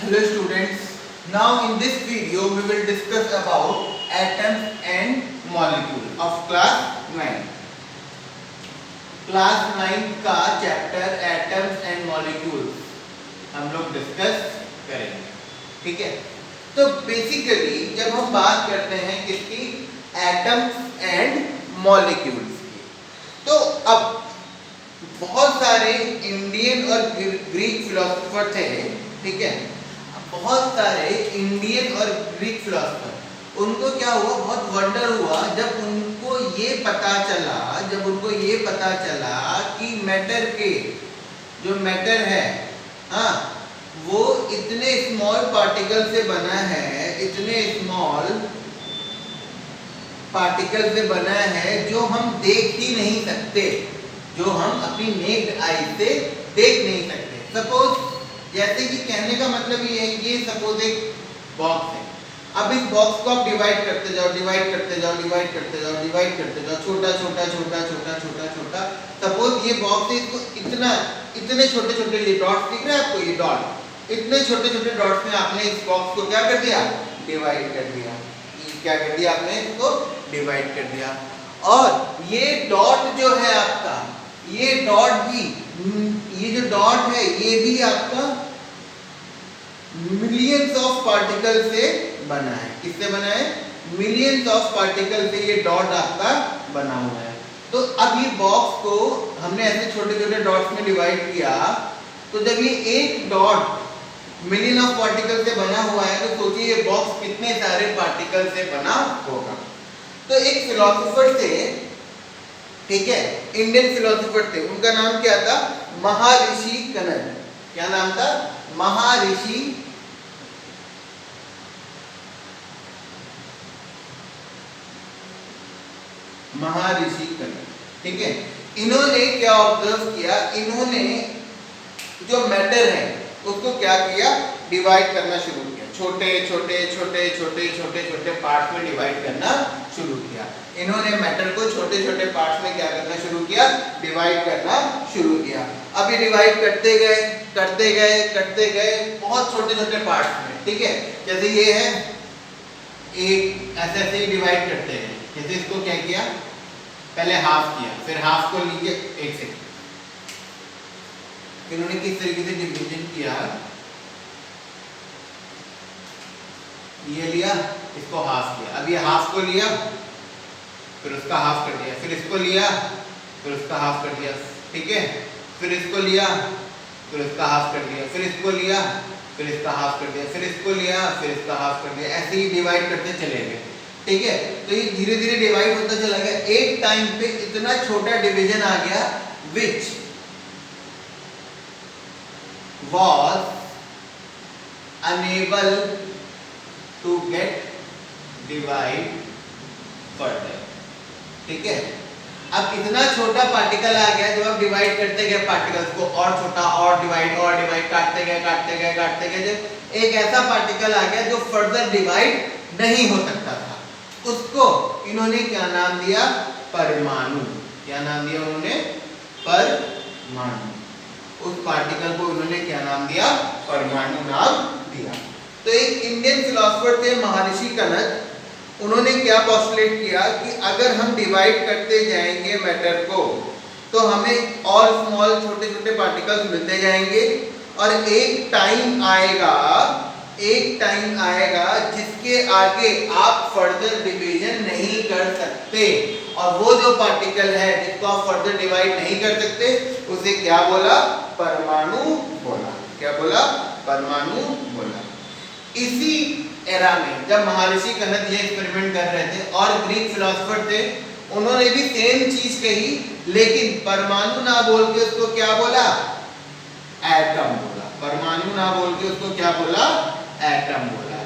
Hello students, now in this video we will discuss about atoms and molecules of class 9. Class 9 का chapter atoms and molecules हम लोग discuss करेंगे, ठीक है। तो बेसिकली जब हम बात करते हैं किसकी, atoms and molecules की, तो अब बहुत सारे इंडियन और ग्रीक फिलोसोफर थे, ठीक है। बहुत सारे इंडियन और ग्रीक फिलोसोफर, उनको क्या हुआ, बहुत वंडर हुआ जब उनको ये पता चला कि मैटर के जो मैटर है, हाँ, वो इतने स्मॉल पार्टिकल से बना है, इतने स्मॉल पार्टिकल से बना है जो हम देख ही नहीं सकते, जो हम अपनी नेक्ड आई से देख नहीं सकते। सपोज, जैसे कि कहने का मतलब ये है, ये सपोज एक बॉक्स है। अब इस बॉक्स को आप डिवाइड करते जाओ, छोटा छोटा। सपोज ये बॉक्स है, इसको इतने छोटे छोटे ये डॉट्स दिख रहे हैं आपको, ये डॉट, इतने छोटे छोटे डॉट्स में आपने इस बॉक्स को क्या कर दिया, डिवाइड कर दिया। क्या कर दिया आपने, इसको डिवाइड कर दिया। और ये डॉट जो है आपका, ये डॉट भी, ये जो डॉट है ये भी आपका मिलियंस ऑफ पार्टिकल से बना है। किससे बना है, मिलियंस ऑफ पार्टिकल से ये डॉट आपका बना हुआ है। तो अब ये बॉक्स को हमने ऐसे छोटे छोटे डॉट्स में डिवाइड किया, तो जब ये एक डॉट मिलियन ऑफ पार्टिकल से बना हुआ है, तो सोचिए ये बॉक्स कितने सारे पार्टिकल से बना होगा। तो एक फिलोसोफर थे, ठीक है, इंडियन फिलोसोफर थे, उनका नाम क्या था, महर्षि कनद। क्या नाम था, महर्षि कनद, ठीक है। इन्होंने क्या ऑब्जर्व किया, इन्होंने जो मैटर है उसको क्या किया, डिवाइड करना शुरू किया, छोटे पार्ट में डिवाइड करना शुरू किया। इन्होंने मैटर को छोटे छोटे पार्ट्स में क्या करना शुरू किया, डिवाइड करना शुरू किया। अब ये डिवाइड करते गए बहुत छोटे छोटे पार्ट्स में, ठीक है। जैसे ये है, एक ऐसे ही डिवाइड करते गए। जैसे इसको क्या किया, पहले हाफ किया, फिर हाफ को लीजिए, एक सेकंड, इन्होंने किस तरीके से डिवीजन किया, ये लिया, इसको हाफ किया। अब ये हाफ को लिया, फिर उसका हाफ कर दिया, फिर इसको लिया, फिर उसका हाफ कर दिया, ठीक है। फिर इसको लिया, फिर उसका हाफ कर दिया, फिर इसको लिया, फिर इसका हाफ कर दिया, फिर इसको लिया, फिर इसका हाफ कर दिया। ऐसे ही डिवाइड करते चले गए, ठीक है। तो ये धीरे धीरे डिवाइड होता चला गया। एक टाइम पे इतना छोटा डिवीजन आ गया, विच was unable to get divide further, ठीक है। अब इतना छोटा पार्टिकल आ गया, जब आप डिवाइड करते गए पार्टिकल्स को, और छोटा, और डिवाइड काटते गए, जब एक ऐसा पार्टिकल आ गया जो फर्दर डिवाइड नहीं हो सकता था, उसको इन्होंने क्या नाम दिया, परमाणु। क्या नाम दिया उन्होंने, परमाणु। उस पार्टिकल को उन्होंने क्या नाम दिया, परमाणु नाम दिया। तो एक इंडियन फिलोसोफर थे महर्षि कनद, उन्होंने क्या पोस्टुलेट किया कि अगर हम डिवाइड करते जाएंगे मैटर को, तो हमें और स्मॉल छोटे छोटे पार्टिकल्स मिलते जाएंगे, और एक टाइम आएगा जिसके आगे आप फर्दर डिवीजन नहीं कर सकते, और वो जो पार्टिकल है जिसको आप फर्दर डिवाइड नहीं कर सकते, उसे क्या बोला, परमाणु बोला। क्या बोला, परमाणु बोला। इसी एरा में जब महर्षि कनद ये एक्सपेरिमेंट कर रहे थे, और ग्रीक फिलोसोफर थे, उन्होंने भी सेम चीज कही, लेकिन परमाणु ना बोल के उसको क्या बोला, एटम बोला। परमाणु ना बोल के उसको क्या बोला, एटम बोला।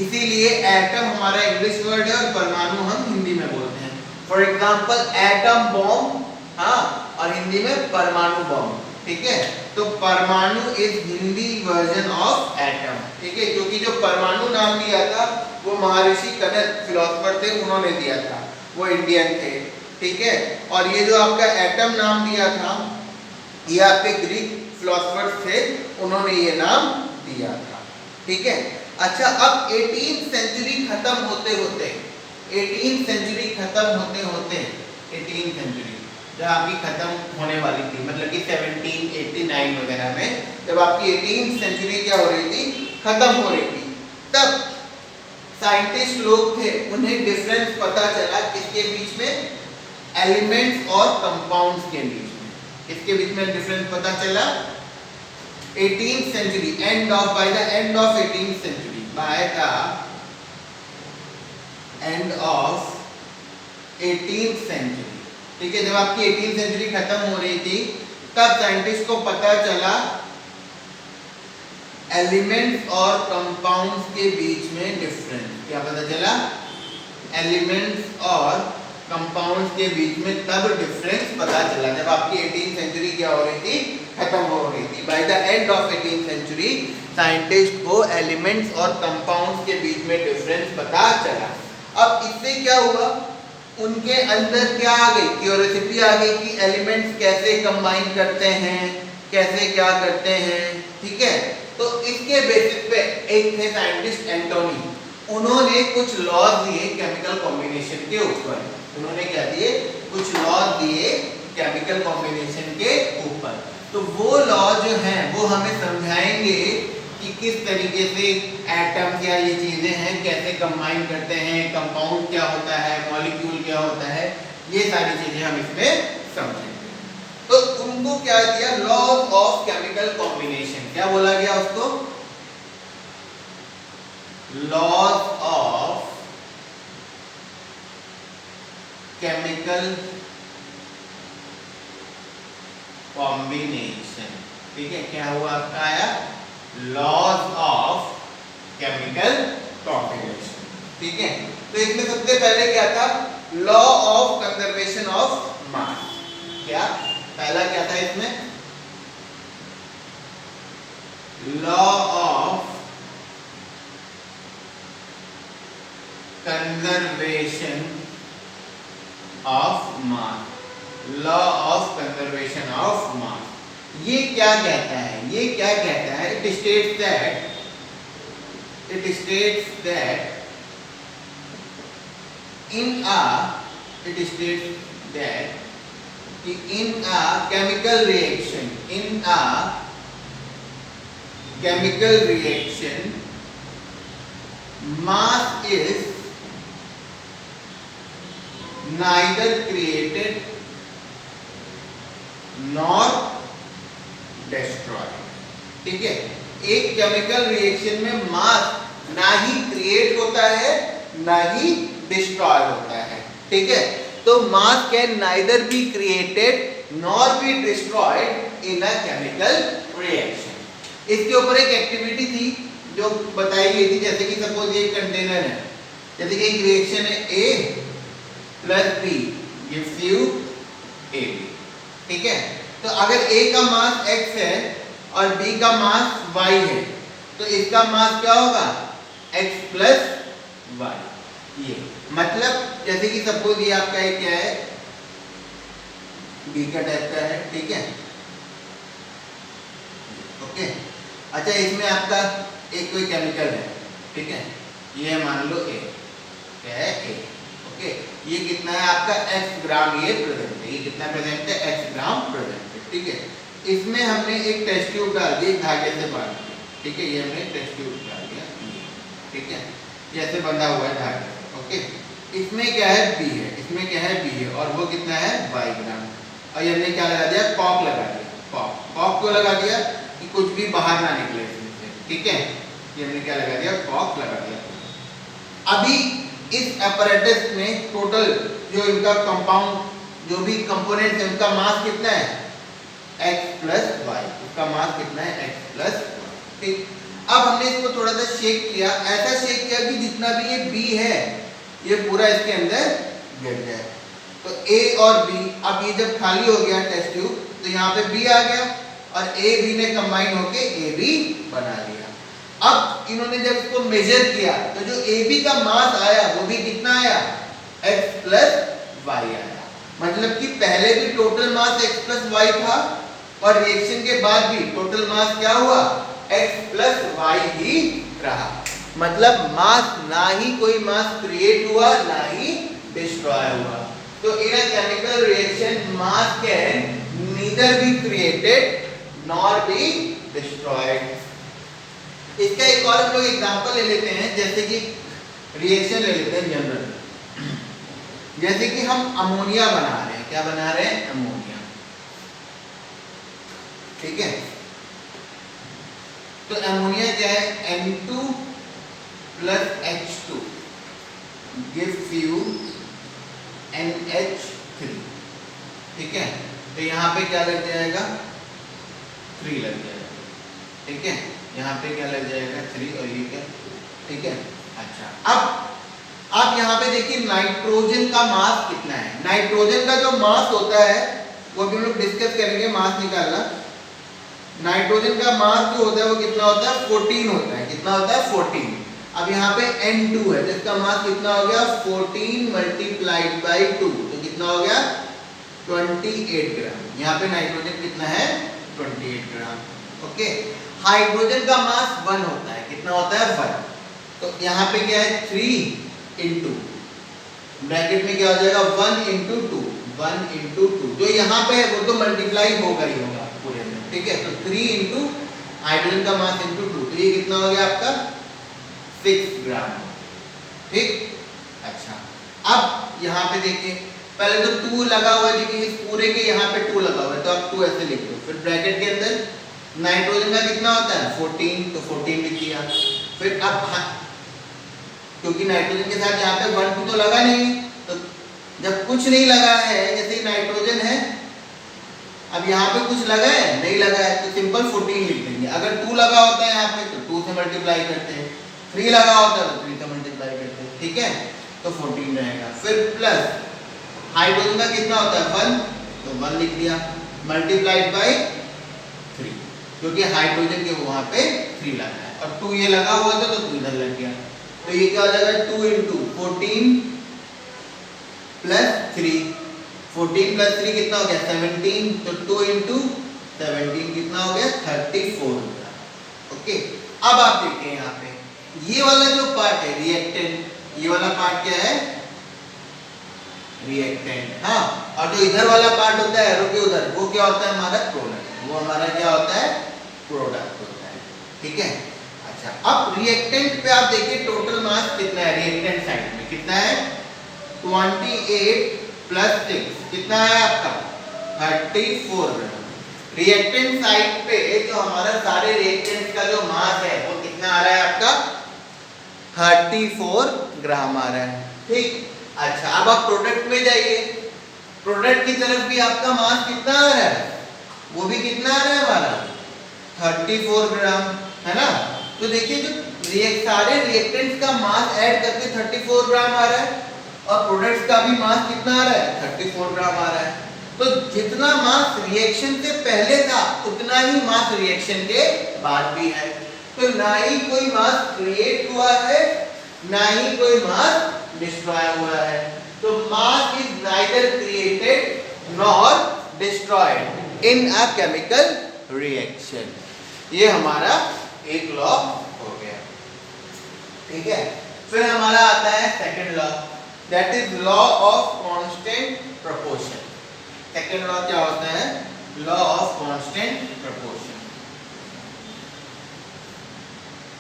इसीलिए एटम हमारा इंग्लिश वर्ड है और परमाणु हम हिंदी में बोलते हैं। फॉर एग्जाम्पल एटम बॉम्ब, हाँ, और हिंदी में परमाणु बॉम्ब, ठीक है। तो परमाणु is Hindi version of atom, ठीक है। क्योंकि जो परमाणु नाम दिया था वो महर्षि कनद फिलोसोफर थे, उन्होंने दिया था, वो इंडियन थे, ठीक है। और ये जो आपका एटम नाम दिया था, ये आपके ग्रीक फिलोसोफर थे, उन्होंने ये नाम दिया था। ठीक है। अच्छा, अब 18th सेंचुरी खत्म होते होते 18th सेंचुरी खत्म होते होते 18th सेंचुरी जब आपकी खत्म होने वाली थी, मतलब कि 1789 वगैरह में जब आपकी 18th सेंचुरी क्या हो रही थी, खत्म हो रही थी, तब साइंटिस्ट लोग थे, उन्हें डिफरेंस पता चला किसके बीच में, एलिमेंट्स और कंपाउंड्स के बीच में। किसके बीच में डिफरेंस पता चला? 18th century, by the end of 18th century, by the end of 18th century, ठीक है। जब आपकी 18th सेंचुरी खत्म हो रही थी, तब साइंटिस्ट को पता चला एलिमेंट्स और कंपाउंड्स के बीच में डिफरेंस। क्या पता चला? एलिमेंट्स और कंपाउंड्स के बीच में तब डिफरेंस पता चला जब आपकी 18th सेंचुरी क्या हो रही थी, खत्म हो रही थी। By the end of 18th century scientist को एलिमेंट्स और कंपाउंड्स के बीच में डिफरेंस पता चला। अब इससे क्या हुआ, उनके अंदर क्या आ गई, क्यूरियोसिटी आ गई कि एलिमेंट्स कैसे कंबाइन करते हैं, कैसे क्या करते हैं, ठीक है। तो इसके बेसिस पे एक थे साइंटिस्ट एंटोनी, उन्होंने कुछ लॉज दिए केमिकल कॉम्बिनेशन के ऊपर। उन्होंने क्या दिए, कुछ लॉज दिए केमिकल कॉम्बिनेशन के ऊपर। तो वो लॉ जो हैं वो हमें समझाएंगे कि किस तरीके से एटम्स या ये चीजें हैं कैसे कंबाइन करते हैं, कंपाउंड क्या होता है, मॉलिक्यूल क्या होता है, ये सारी चीजें हम इसमें समझेंगे। तो उनको क्या दिया, लॉज ऑफ केमिकल कॉम्बिनेशन, क्या बोला गया उसको, लॉज ऑफ केमिकल कॉम्बिनेशन, ठीक है। क्या हुआ आपका, आया लॉज ऑफ केमिकल कॉम्बिनेशन, ठीक है। तो इसमें सबसे पहले क्या था, law of conservation of mass. क्या पहला क्या था इसमें, law of conservation of mass, law of conservation of mass. ये क्या कहता है, ये क्या कहता है, it states that in a chemical reaction mass is neither created nor destroyed, ठीक है। एक केमिकल रिएक्शन में मास ना ही क्रिएट होता है ना ही डिस्ट्रॉय होता है, ठीक है। तो मास can neither be created nor be destroyed in a chemical reaction. इसके ऊपर एक एक्टिविटी थी जो बताई गई थी, जैसे कि सपोज ये कंटेनर है, जैसे कि एक रिएक्शन है A plus B gives you AB, ठीक है। तो अगर A का मास X है और B का मास Y है, तो इसका मास क्या होगा, X प्लस Y। ये मतलब जैसे कि सपोज ये आपका एक क्या है, B का टाइप का है, ठीक है, ओके। अच्छा, इसमें आपका एक कोई केमिकल है, ठीक है, ये मान लो A, क्या है A, ओके। ये कितना है आपका X ग्राम, ये प्रेजेंट है, ये कितना प्रेजेंट है, X ग्राम प्रेजेंट है, ठीक है। इसमें हमने एक टेस्ट ट्यूब डाल दी धागे से बांध के, ठीक है, ये हमने टेस्ट ट्यूब डाल दिया, ठीक है, जैसे बंधा हुआ है धागे, ओके। इसमें क्या है B है, इसमें क्या है B है, और वो कितना है Y ग्राम, और हमने क्या लगा दिया, कॉक लगा दिया। कॉक क्यों लगा दिया, कि कुछ भी बाहर ना निकले इसमें से, ठीक है। ये हमने क्या लगा दिया, कॉक लगा दिया। अभी इस apparatus में टोटल जो इनका कंपाउंड जो भी कंपोनेंट्स है उनका मास कितना है, x प्लस वाई, उसका मास कितना है, x प्लस वाई, ठीक। अब हमने इसको थोड़ा सा शेक किया, ऐसा शेक किया कि जितना भी ये B है ये पूरा इसके अंदर गिर जाए। तो A और B, अब ये जब खाली हो गया टेस्ट ट्यूब, तो यहाँ पे B आ गया और A B ने कंबाइन होके AB बना लिया। अब इन्होंने जब इसको मेजर किया तो जो AB का मास आया वो भी कितना आया, x प्लस वाई आया। मतलब कि पहले भी total mass x plus Y था और रिएक्शन के बाद भी टोटल मास क्या हुआ, x प्लस वाई ही रहा, मतलब मास ना ही कोई मास क्रिएट हुआ ना ही डिस्ट्रॉय हुआ। तो in a chemical reaction mass can neither be created nor be destroyed. इसका एक और हम लोग एग्जांपल ले लेते हैं, जैसे कि रिएक्शन ले लेते हैं जनरल, जैसे कि हम अमोनिया बना रहे हैं। क्या बना रहे हैं? अमोनिया। ठीक है, तो अमोनिया क्या है? N2 plus H2 gives you NH3। ठीक है, तो यहाँ पे क्या लग जाएगा? 3 लग जाएगा। ठीक है, यहाँ पे क्या लग जाएगा? 3 और ये क्या? ठीक है, अच्छा। अब आप यहाँ पे देखिए नाइट्रोजन का मास कितना है। नाइट्रोजन का जो मास होता है वो भी हम लोग डिस्कस करेंगे, मास निकालना। नाइट्रोजन का मास जो होता है वो कितना होता है? 14 होता है। कितना होता है? 14। अब यहाँ पे N2 है जिसका मास कितना हो गया? 14 मल्टीप्लाइड बाई 2, तो कितना हो गया? 28 ग्राम। यहाँ पे नाइट्रोजन कितना है? 28 ग्राम। ओके, हाइड्रोजन का मास 1 होता है। कितना होता है? 1। तो यहाँ पे क्या है? 3 इंटू ब्रैकेट में क्या हो जाएगा? 1 इंटू 2, 1 इंटू 2 जो यहाँ पे है वो तो मल्टीप्लाई होगा ही होगा पूरे में। ठीक है, तो 3 इंटू हाइड्रोजन का मास इंटू 2, तो ये कितना हो गया आपका? 6 ग्राम। ठीक, अच्छा। अब यहाँ पे देखिए, पहले तो 2 लगा हुआ है, देखिए इस पूरे के यहाँ पे 2 लगा हुआ है, तो आप 2 ऐसे लिख दो। फिर ब्रैकेट के अंदर नाइट्रोजन का कितना होता है? 14, तो 14 लिख दिया। फिर अब क्योंकि नाइट्रोजन के साथ यहाँ पे 1 2 तो लगा नहीं, तो जब कुछ नहीं लगा है, जैसे नाइट्रोजन है, अब यहाँ पे कुछ लगा है? नहीं लगा है, तो सिंपल 14 लिख देंगे। अगर 2 लगा होता है यहाँ पे तो 2 से मल्टीप्लाई करते हैं, 3 लगा होता है तो 3 से मल्टीप्लाई करते हैं। ठीक है, तो 14 रहेगा। फिर प्लस हाइड्रोजन का कितना होता है? 1, तो 1 लिख दिया, मल्टीप्लाइड बाई 3, क्योंकि हाइड्रोजन के वहां पे 3 लगा है, और 2 ये लगा हुआ था तो 2 इधर लग गया, तो ये क्या हो जाएगा? 2 इंटू 14 प्लस 3, 14 प्लस 3 कितना हो गया? 17, तो 2 इंटू 17 कितना हो गया? 34 ग्राम। ओके, अब आप देखिए यहाँ पे ये वाला जो पार्ट है रिएक्टेंट, ये वाला पार्ट क्या है? रिएक्टेंट। हाँ, और जो इधर वाला पार्ट होता है एरो के उधर, वो क्या होता है? हमारा प्रोडक्ट। वो हमारा क्या होता है? प्रोडक्ट होता है। ठीक है, अच्छा। अब रिएक्टेंट पे आप देखिए टोटल मास कितना है? रिएक्टेंट साइड में कितना है? 28 प्लस 6 कितना है आपका? 34 ग्राम। रिएक्टेंट साइड पे जो हमारा सारे रिएक्टेंट्स का जो मास है वो कितना आ रहा है आपका? 34 ग्राम आ रहा है। ठीक, अच्छा। अब आप प्रोडक्ट में जाइए, प्रोडक्ट की तरफ भी आपका मास कितना आ रहा है? वो भी कितना आ रहा है हमारा? 34 ग्राम, है ना? तो देखिए जो सारे रिएक्टेंट्स का मास ऐड करके 34 ग्राम आ रहा है, और प्रोडक्ट्स का भी मास कितना आ रहा है? 34 ग्राम आ रहा है। तो जितना मास रिएक्शन से पहले था उतना ही मास रिएक्शन के बाद भी है। तो ना ही कोई मास क्रिएट हुआ है, ना ही कोई मास डिस्ट्रॉय हुआ है। तो mass is neither created nor destroyed in a chemical reaction. ये हमारा एक लॉ हो गया। ठीक है, फिर हमारा आता है second law, that is law of constant proportion. Second law क्या होता है? Law of constant proportion.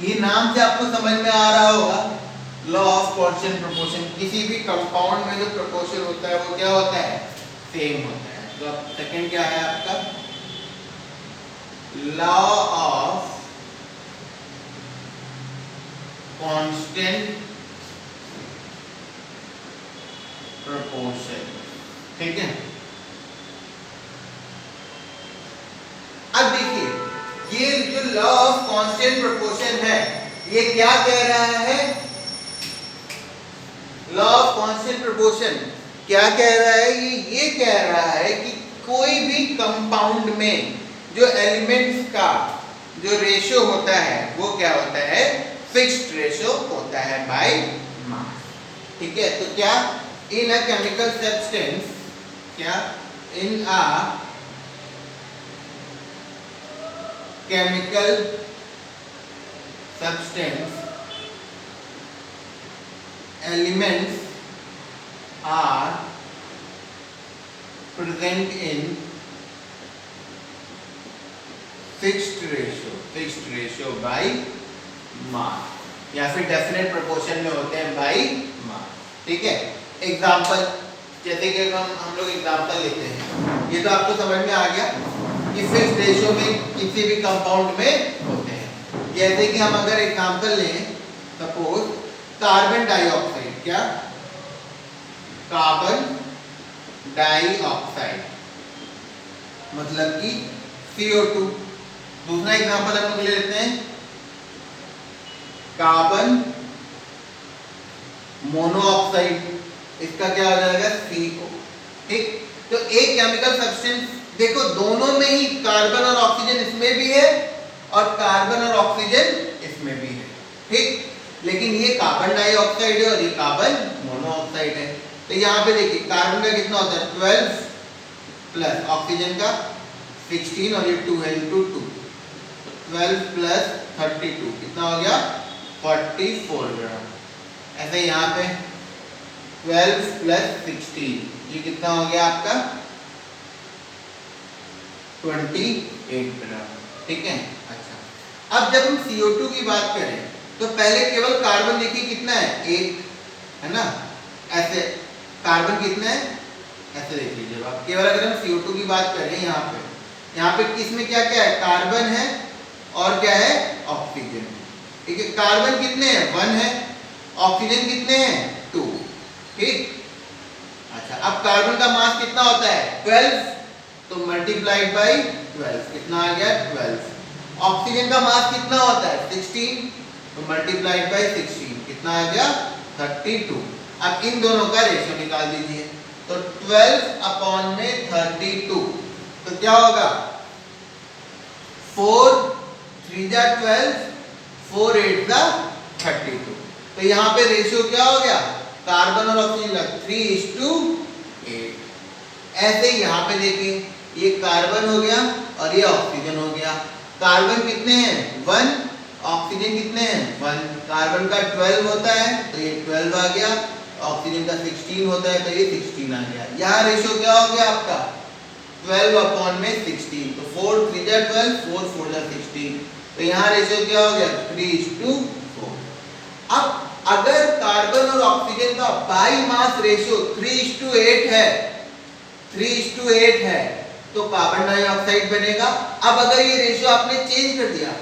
ये नाम से आपको समझ में आ रहा होगा, लॉ ऑफ कांस्टेंट प्रोपोर्शन। किसी भी कंपाउंड में जो प्रोपोर्शन होता है वो क्या होता है? सेम होता है। तो अब सेकंड क्या है आपका? Law of constant proportion. ठीक है, अब देखिए ये जो लॉ ऑफ कांस्टेंट प्रोपोर्शन है ये क्या कह रहा है? लॉ ऑफ कांस्टेंट प्रोपोर्शन क्या कह रहा है? ये कह रहा है कि कोई भी कंपाउंड में जो एलिमेंट्स का जो रेशो होता है वो क्या होता है? फिक्स्ड रेशो होता है बाय मास। ठीक है, तो क्या इन अ केमिकल सब्सटेंस, क्या in a chemical substance elements are present in fixed ratio by mass, या फिर डेफिनेट प्रोपोर्शन में होते हैं बाय मास। ठीक है, एग्जांपल जैसे कि हम लोग एग्जांपल लेते हैं, ये तो आपको समझ में आ गया कि फिक्स्ड रेशियो में किसी भी कंपाउंड में होते हैं। जैसे कि हम अगर एग्जांपल लें, सपोज कार्बन डाइऑक्साइड, क्या कार्बन डाइऑक्साइड मतलब कि CO2। दूसरा एग्जांपल हम लोग ले लेते हैं कार्बन मोनोऑक्साइड, इसका क्या हो जाएगा CO। ठीक, तो एक केमिकल सब्सटेंस देखो दोनों में ही कार्बन और ऑक्सीजन इसमें भी है और कार्बन और ऑक्सीजन इसमें भी है। ठीक, लेकिन ये कार्बन डाइऑक्साइड है और ये कार्बन मोनोऑक्साइड है। तो यहाँ पे देखिए कार्बन का कितना होता है 12 प्लस ऑक्सीजन का 16 और ये 2 है इंटू 2, 12 प्लस 32 कितना हो गया 44 ग्राम। ऐसे यहाँ पे 12 प्लस 16 ये कितना हो गया आपका 28 ग्राम। ठीक है, अच्छा अब जब हम CO2 की बात करें तो पहले केवल कार्बन देखिए कितना है 1 है ना, ऐसे कार्बन कितना है ऐसे देख लीजिए आप। केवल अगर हम CO2 की बात करें यहाँ पे किसमें क्या क्या है कार्बन है और क्या है ऑक्सीजन। ठीक है, कार्बन कितने हैं 1 है, ऑक्सीजन कितने हैं 2। ठीक, अच्छा अब कार्बन का मास कितना होता है 12, तो मल्टीप्लाइड बाय 12 कितना आ गया 12। ऑक्सीजन का मास कितना होता है 16, तो मल्टीप्लाइड बाय 16 कितना आ गया 32। अब इन दोनों का रेशियो निकाल दीजिए, तो 12 अपॉन में 32 तो क्या होगा 4 3 जा 12 4 8 जा 32। तो यहाँ पे रेशियो क्या हो गया कार्बन और ऑक्सीजन 3:8। ऐसे ही यहाँ पे देखिए ये कार्बन हो गया और ये ऑक्सीजन हो गया। कार्बन कितने हैं 1, ऑक्सीजन कितने हैं 1। कार्बन का 12 होता है तो ये 12 आ गया, ऑक्सीजन का 16 होता है तो ये 16 आ गया। यहाँ रेशियो क्या हो गया आपका 12 अपॉन में 16, तो 4 3 जा 12 4 4 जा 16, तो यहाँ रेशियो क्या हो गया 3:4। अब अगर कार्बन और ऑक्सीजन का बाय मास रेशियो 3:8 है 3:8 है तो कार्बन डाइऑक्साइड बनेगा। अब अगर ये रेशियो आपने चेंज कर दिया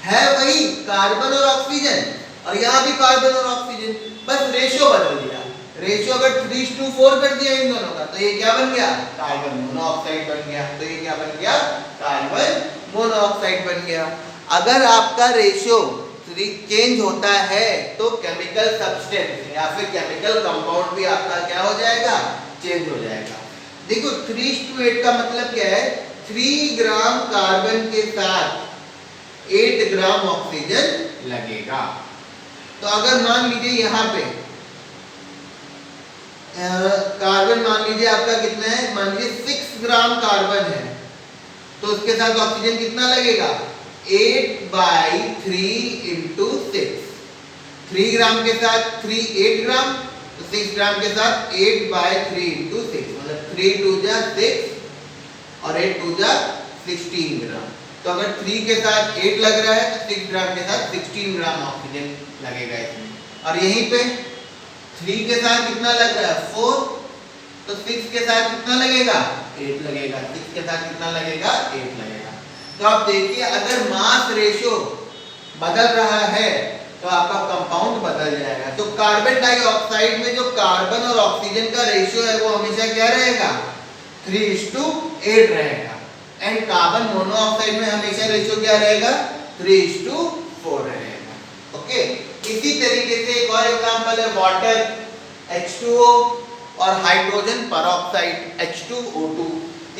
है वही कार्बन और ऑक्सीजन और यहाँ भी कार्बन और ऑक्सीजन, बस रेशियो बदल दिया। रेशियो अगर 3:4 कर दिया इन दोनों का तो ये क्या बन गया कार्बन मोनोऑक्साइड बन गया। तो ये क्या बन गया कार्बन मोनोऑक्साइड बन गया। अगर आपका रेशियो चेंज होता है तो केमिकल सब्सटेंस या फिर केमिकल कंपाउंड भी आपका क्या हो जाएगा चेंज हो जाएगा। देखो 3:8 का मतलब क्या है 3 ग्राम कार्बन के साथ 8 ग्राम ऑक्सीजन लगेगा। तो अगर मान लीजिए यहाँ पे कार्बन मान लीजिए आपका कितना है, मान लीजिए 6 ग्राम कार्बन है तो उसके साथ ऑक्सीजन कितना लगेगा 8/3 × 6। 3 ग्राम के साथ 8 ग्राम तो 6 ग्राम के साथ 8/3 × 6 मतलब 3 2 जा 6 और 8 2 जा 16 ग्राम। तो अगर 3 के साथ 8 लग रहा है तो 6 ग्राम के साथ 16 ग्राम ऑक्सीजन लगेगा इसमें। और यहीं पे 3 के साथ कितना लग रहा है 4, तो 6 के साथ कितना लगेगा 8 लगेगा। 6 के साथ कितना लगेगा 8 लगेगा। तो आप देखिए अगर मास रेशियो बदल रहा है तो आपका कंपाउंड बदल जाएगा। तो कार्बन डाइऑक्साइड में जो कार्बन और ऑक्सीजन का रेशियो है वो हमेशा क्या रहेगा 3:8 रहेगा। एंड कार्बन मोनोऑक्साइड में हमेशा रेशियो क्या रहेगा 3:4 रहेगा। ओके, इसी तरीके से एक और एग्जांपल है वाटर H2O और हाइड्रोजन परऑक्साइड H2O2।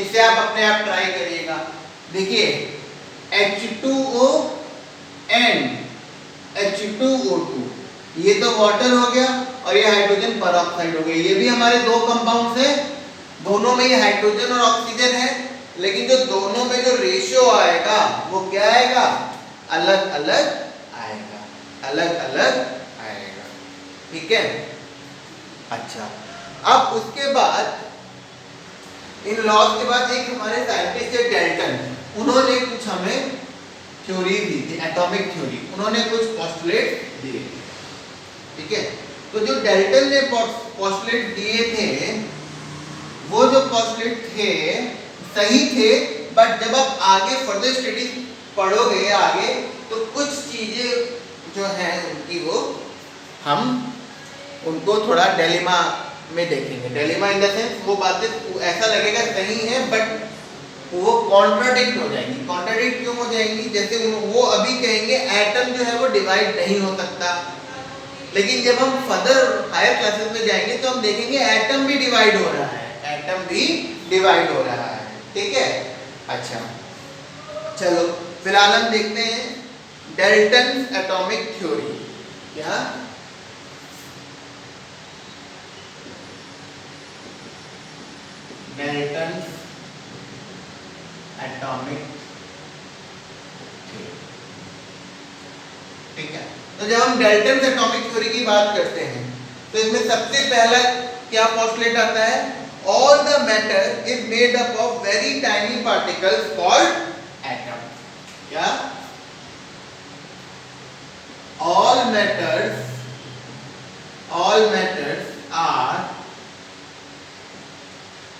इसे आप अपने आप ट्राई करिएगा। देखिए H2O एंड H2O2 ये तो वाटर हो गया और ये हाइड्रोजन परऑक्साइड हो गया। ये भी हमारे दो कंपाउंड्स हैं, दोनों में ये हाइड्रोजन और ऑक्सीजन है, लेकिन जो दोनों में जो रेशियो आएगा वो क्या आएगा अलग अलग आएगा। अलग अलग आएगा। ठीक है, अच्छा अब उसके बाद इन लॉज के बाद एक हमारे साइंटिस्ट है डेल्टन, उन्होंने कुछ हमें थ्योरी दी थी, एटॉमिक थ्योरी, उन्होंने कुछ पोस्टुलेट दिए। ठीक है, तो जो डेल्टन ने पोस्टुलेट दिए थे वो जो पोस्टुलेट थे सही थे, बट जब आप आगे फर्दर स्टडीज पढ़ोगे आगे तो कुछ चीजें जो हैं उनकी वो हम उनको थोड़ा डिलेमा में देखेंगे। डिलेमा इन द सेंस वो बातें ऐसा लगेगा सही है बट वो कॉन्ट्राडिक्ट हो जाएंगी। कॉन्ट्राडिक्ट क्यों हो जाएंगी? जैसे वो अभी कहेंगे एटम जो है वो डिवाइड नहीं हो सकता, लेकिन जब हम फर्दर हायर क्लासेस में जाएंगे तो हम देखेंगे एटम भी डिवाइड हो रहा है, एटम भी डिवाइड हो रहा है। ठीक है, अच्छा चलो फिलहाल हम देखते हैं डेल्टन एटॉमिक थ्योरी। क्या डेल्टन एटॉमिक थ्योरी। ठीक है, तो जब हम डेल्टन एटॉमिक थ्योरी की बात करते हैं तो इसमें सबसे पहला क्या पोस्टुलेट आता है? All the matter is made up of very tiny particles called atom. क्या? all matters are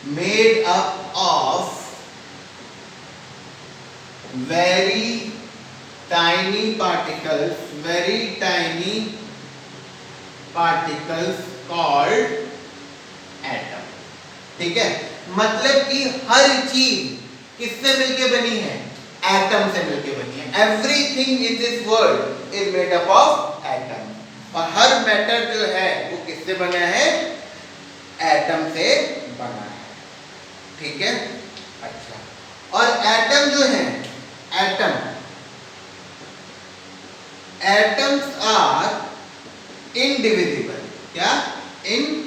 made up of very tiny particles called atom। ठीक है, मतलब कि हर चीज किससे मिलके बनी है? एटम से मिलके बनी है। Everything in this world is made up of atom, और हर मैटर जो है वो किससे बना है? एटम से बना है। ठीक है, अच्छा, और एटम जो है एटम्स आर इनडिविजिबल। क्या? इनडिविजिबल,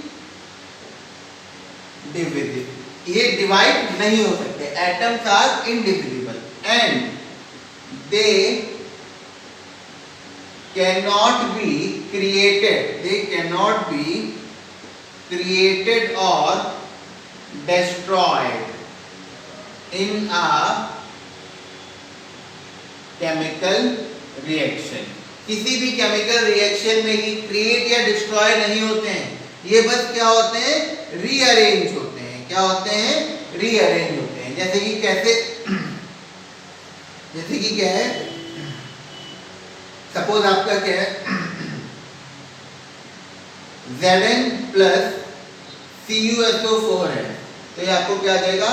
ये डिवाइड नहीं हो सकते। Atoms are indivisible and they cannot be created or destroyed in a chemical reaction। किसी भी केमिकल रिएक्शन में ही क्रिएट या डिस्ट्रॉय नहीं होते हैं, ये बस क्या होते हैं? रीअरेंज होते हैं। क्या होते हैं? रीअरेंज होते हैं। जैसे कि कैसे? जैसे कि क्या है, सपोज आपका क्या है, Zn प्लस CuSO4 है, तो ये आपको क्या देगा?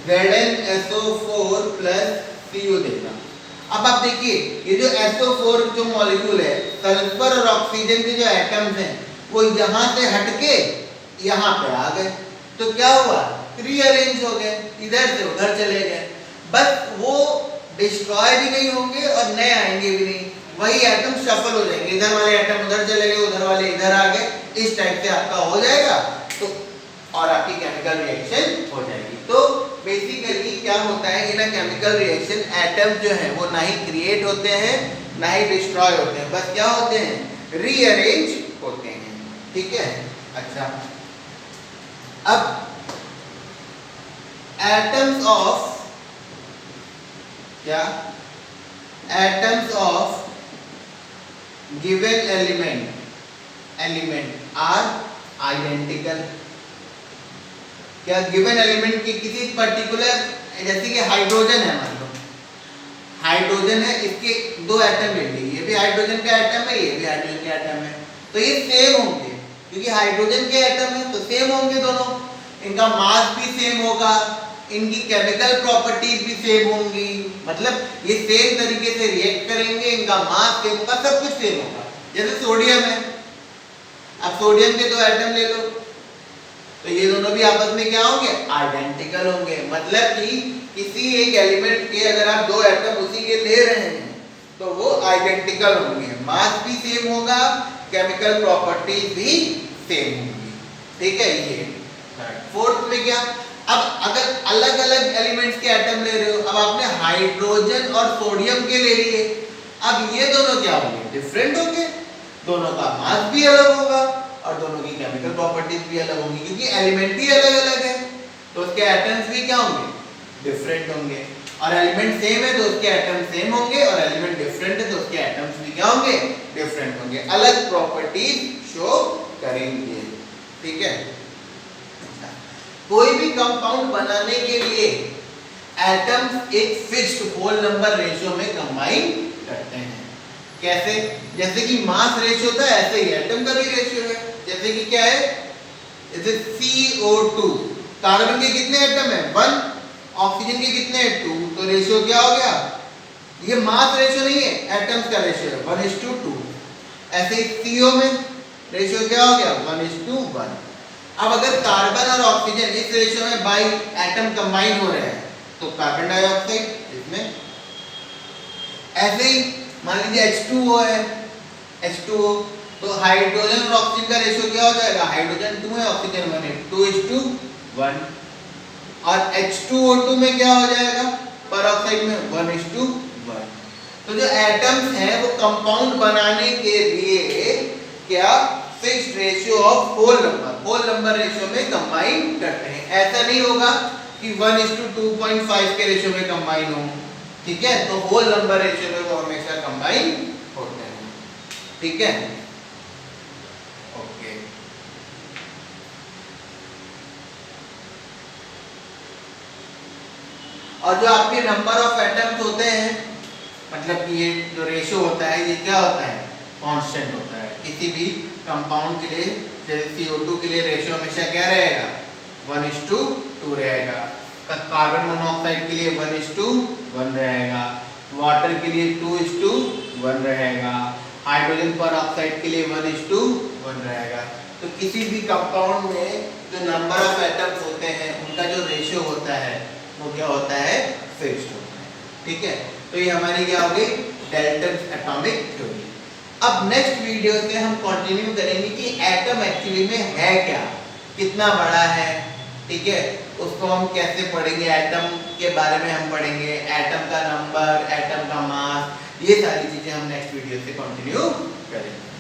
ZnSO4 प्लस Cu देगा। अब आप देखिए ये जो SO4 जो मॉलिक्यूल है, सल्फर और ऑक्सीजन के जो एटम्स हैं वो यहाँ से हटके यहाँ पे आ गए, तो क्या हुआ? रीअरेंज हो गए, इधर से उधर चले गए। बस वो डिस्ट्रॉय भी नहीं होंगे और नए आएंगे भी नहीं, वही एटम शफल हो जाएंगे, इधर वाले एटम उधर चले गए, उधर वाले इधर आ गए, इस टाइप से आपका हो जाएगा। तो और आपकी केमिकल रिएक्शन हो जाएगी। तो बेसिकली क्या होता है, इन अ केमिकल रिएक्शन एटम जो है वो ना ही क्रिएट होते हैं ना ही डिस्ट्रॉय होते हैं, बस क्या होते हैं? रीअरेंज होते हैं। ठीक है, अच्छा, अब एटम्स ऑफ क्या? Atoms of given element are identical. क्या? गिवन एलिमेंट की किसी पर्टिकुलर, जैसे कि हाइड्रोजन है, मान लो हाइड्रोजन है, इसके दो एटम ले लीजिए, ये भी हाइड्रोजन का एटम है, ये भी हाइड्रोजन का एटम है, तो ये सेम होंगे क्योंकि हाइड्रोजन के एटम है तो सेम होंगे दोनों, इनका मास भी सेम होगा, इनकी केमिकल प्रॉपर्टीज भी सेम होंगी, मतलब ये सेम तरीके से रिएक्ट करेंगे, इनका मास सेम होगा, सब कुछ सेम होगा। जैसे सोडियम है, अब सोडियम के दो एटम ले लो तो ये दोनों भी आपस में क्या होंगे? आइडेंटिकल होंगे। मतलब कि किसी एक एलिमेंट के अगर आप दो एटम उसी के ले रहे हैं तो वो आइडेंटिकल होंगे, मास भी सेम होगा, केमिकल प्रॉपर्टीज भी सेम होंगी। ठीक है, ये फोर्थ में क्या? अब अगर अलग अलग एलिमेंट्स के एटम ले रहे हो, अब आपने हाइड्रोजन और सोडियम के ले लिए अब ये दोनों क्या होंगे, डिफरेंट होंगे, दोनों का मास भी अलग होगा और दोनों की केमिकल प्रॉपर्टीज भी अलग होंगी, क्योंकि एलिमेंट ही अलग अलग है तो उसके एटम्स भी क्या होंगे, डिफरेंट होंगे। और एलिमेंट सेम है तो उसके एटम सेम होंगे, और एलिमेंट डिफरेंट है तो उसके एटम्स भी क्या होंगे, डिफरेंट होंगे, अलग प्रॉपर्टीज शो करेंगे। ठीक है, कोई भी कंपाउंड बनाने के लिए एटम्स एक फिक्स्ड होल नंबर रेशियो में कंबाइन करते हैं। कैसे, जैसे कि मास रेशियो होता है ऐसे ही एटम का भी रेशियो है। जैसे कि क्या है, जैसे CO2, कार्बन के कितने एटम है, 1, ऑक्सीजन के कितने हैं, 2, तो रेशियो क्या हो गया, ये मास रेशियो नहीं है, एटम्स का रेशियो है 1:2। ऐसे ही CO में रेशियो क्या हो गया, 1:1। अब अगर कार्बन और ऑक्सीजन इस रेशियो में बाई एटम कंबाइन हो रहे हैं तो कार्बन डाइऑक्साइड इसमें, ऐसे ही मान लीजिए H2O है, H2O, तो हाइड्रोजन और ऑक्सीजन का रेशियो क्या हो जाएगा, हाइड्रोजन 2 है, ऑक्सीजन 1 है, 2:1। और H2O2 में क्या हो जाएगा, पेरोक्साइड में 1:1। तो जो एटम्स हैं वो कंपाउंड बनाने के लिए क्या fixed ratio of whole number ratio में कंबाइन करते हैं। ऐसा नहीं होगा कि 1:2.5 के रेशियो में कंबाइन हो, ठीक है, तो होल नंबर रेशियो में वो हमेशा कंबाइन होते हैं। ठीक है, ओके। और जो आपके नंबर ऑफ एटम्स होते हैं, मतलब कि ये जो रेशियो होता है ये क्या होता है, कांस्टेंट होता है। किसी भी कंपाउंड के लिए, जैसे CO2 के लिए रेशियो हमेशा क्या रहेगा, 1:2 रहेगा। कार्बन मोनोऑक्साइड के लिए 1:1 रहेगा, वाटर के लिए 2:1 रहेगा, हाइड्रोजन पेरोक्साइड के लिए 1:1 रहेगा। तो किसी भी कंपाउंड में जो नंबर ऑफ एटम्स होते हैं उनका जो रेशियो होता है वो क्या होता है, फिक्स्ड होता है। ठीक है, तो ये हमारी क्या होगी, डाल्टन्स एटॉमिक थ्योरी। अब नेक्स्ट वीडियो से हम कंटिन्यू करेंगे कि एटम एक्चुअली में है क्या, कितना बड़ा है, ठीक है, उसको हम कैसे पढ़ेंगे, एटम के बारे में हम पढ़ेंगे, एटम का नंबर, एटम का मास, ये सारी चीजें हम नेक्स्ट वीडियो से कंटिन्यू करेंगे।